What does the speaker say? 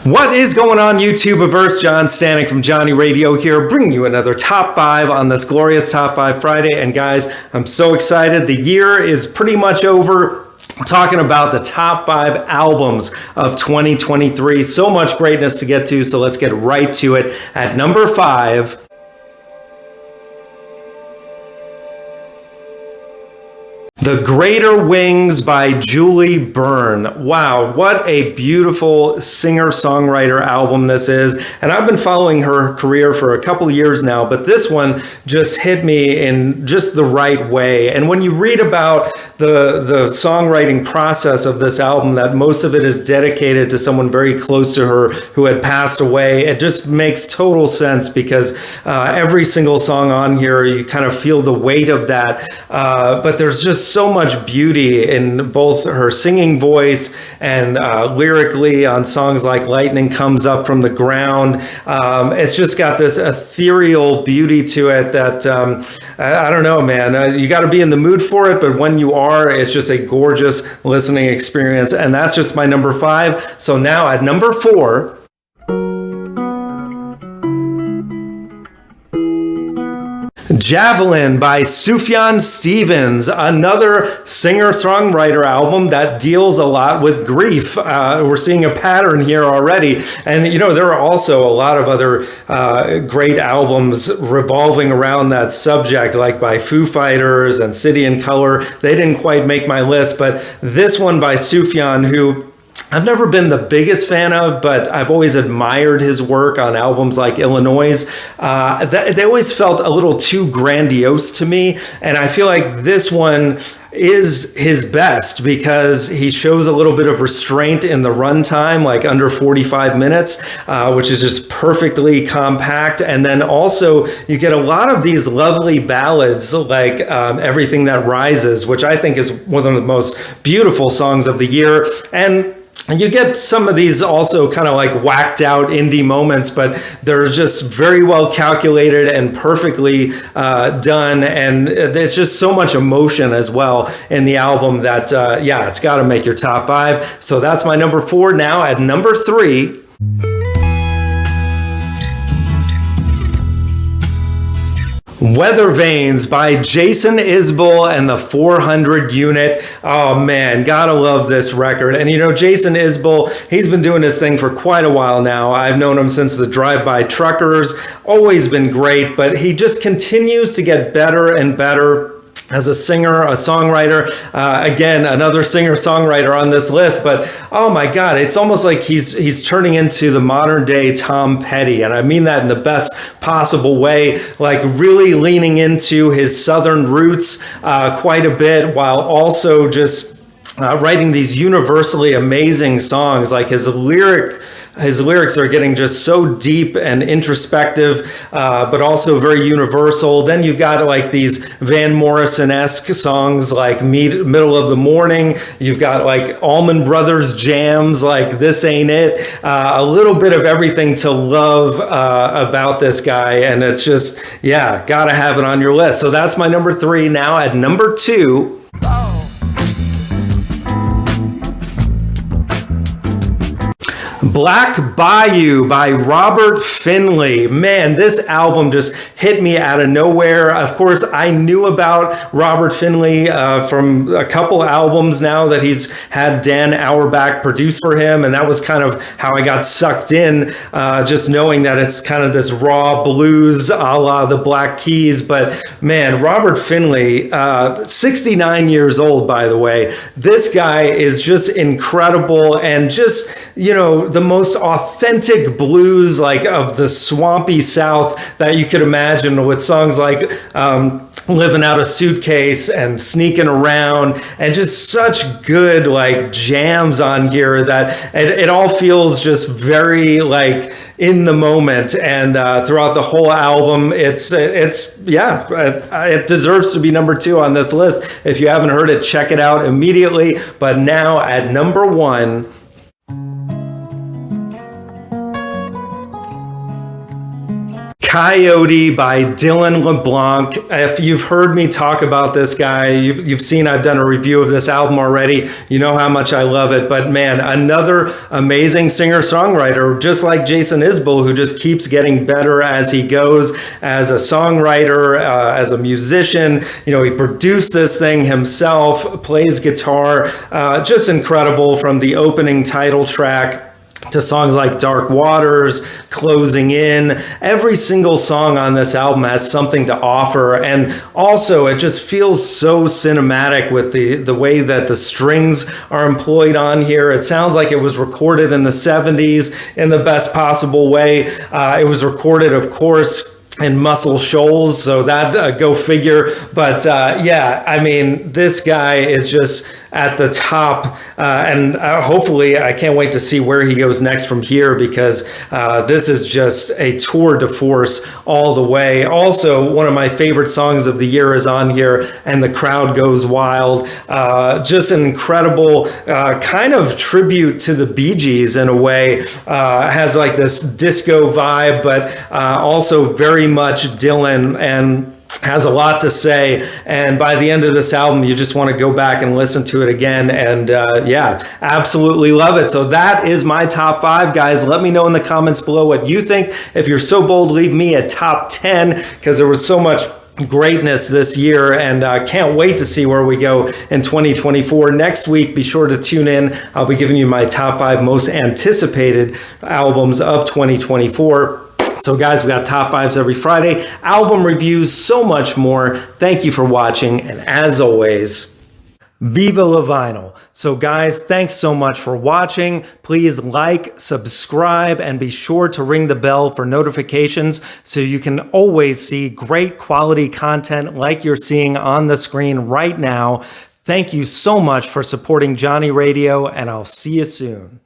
What is going on, YouTubeverse? John Stanek from Johnny Radio here, bringing you another Top 5 on this glorious Top 5 Friday. And guys, I'm so excited. The year is pretty much over. We're talking about the top 5 albums of 2023. So much greatness to get to, so let's get right to it. At number 5... The Greater Wings by Julie Byrne. Wow, what a beautiful singer-songwriter album this is. And I've been following her career for a couple years now, but this one just hit me in just the right way. And when you read about the songwriting process of this album, that most of it is dedicated to someone very close to her who had passed away, it just makes total sense because every single song on here, you kind of feel the weight of that. But there's just so much beauty in both her singing voice and lyrically on songs like Lightning Comes Up From the Ground. It's just got this ethereal beauty to it that, I don't know, man, you got to be in the mood for it, but when you are, it's just a gorgeous listening experience. And that's just my number 5. So now at number 4, Javelin by Sufjan Stevens, another singer-songwriter album that deals a lot with grief. We're seeing a pattern here already. And, you know, there are also a lot of other great albums revolving around that subject, like by Foo Fighters and City and Color. They didn't quite make my list, but this one by Sufjan, who I've never been the biggest fan of, but I've always admired his work on albums like Illinois. They always felt a little too grandiose to me, and I feel like this one is his best because he shows a little bit of restraint in the runtime, like under 45 minutes, which is just perfectly compact. And then also you get a lot of these lovely ballads like Everything That Rises, which I think is one of the most beautiful songs of the year. And you get some of these also kind of like whacked out indie moments, but they're just very well calculated and perfectly done. And there's just so much emotion as well in the album that, yeah, it's got to make your top 5. So that's my number 4. Now at number 3... Weather Vanes by Jason Isbell and the 400 Unit. Oh man, gotta love this record. And you know, Jason Isbell, he's been doing this thing for quite a while now. I've known him since the Drive-By Truckers, always been great, but he just continues to get better and better as a singer, a songwriter. Again, another singer-songwriter on this list, but oh my God, it's almost like he's turning into the modern day Tom Petty. And I mean that in the best possible way, like really leaning into his Southern roots quite a bit while also just writing these universally amazing songs. Like his lyrics are getting just so deep and introspective, but also very universal. Then you've got like these Van Morrison-esque songs like Middle of the Morning. You've got like Allman Brothers jams like This Ain't It. A little bit of everything to love about this guy. And it's just, yeah, gotta have it on your list. So that's my number 3. Now at number 2... Black Bayou by Robert Finley. Man, this album just hit me out of nowhere. Of course, I knew about Robert Finley from a couple albums now that he's had Dan Auerbach produce for him, and that was kind of how I got sucked in, just knowing that it's kind of this raw blues a la the Black Keys. But man, Robert Finley, 69 years old, by the way. This guy is just incredible and just, you know, the most authentic blues like of the swampy South that you could imagine, with songs like Living Out a Suitcase and Sneaking Around, and just such good like jams on here that it all feels just very like in the moment. And throughout the whole album, it's yeah, it deserves to be number 2 on this list. If you haven't heard it, check it out immediately. But now at number 1, Coyote by Dylan LeBlanc. If you've heard me talk about this guy, you've seen I've done a review of this album already. You know how much I love it. But man, another amazing singer-songwriter, just like Jason Isbell, who just keeps getting better as he goes as a songwriter, as a musician. You know, he produced this thing himself, plays guitar, just incredible, from the opening title track to songs like Dark Waters, Closing In. Every single song on this album has something to offer, and also it just feels so cinematic with the way that the strings are employed on here. It sounds like it was recorded in the 70s in the best possible way. It was recorded, of course, in Muscle Shoals, so that go figure. But yeah, I mean, this guy is just at the top, and hopefully I can't wait to see where he goes next from here, because this is just a tour de force all the way. Also, one of my favorite songs of the year is on here, And the Crowd Goes Wild. Just an incredible kind of tribute to the Bee Gees in a way. Has like this disco vibe, but also very much Dylan, and has a lot to say. And by the end of this album, you just want to go back and listen to it again. And yeah, absolutely love it. So that is my top 5, guys. Let me know in the comments below what you think. If you're so bold, leave me a top 10, because there was so much greatness this year, and can't wait to see where we go in 2024. Next week, be sure to tune in. I'll be giving you my top 5 most anticipated albums of 2024. So guys, we got top 5s every Friday, album reviews, so much more. Thank you for watching, and as always, Viva La Vinyl. So guys, thanks so much for watching. Please like, subscribe, and be sure to ring the bell for notifications so you can always see great quality content like you're seeing on the screen right now. Thank you so much for supporting Johnny Radio, and I'll see you soon.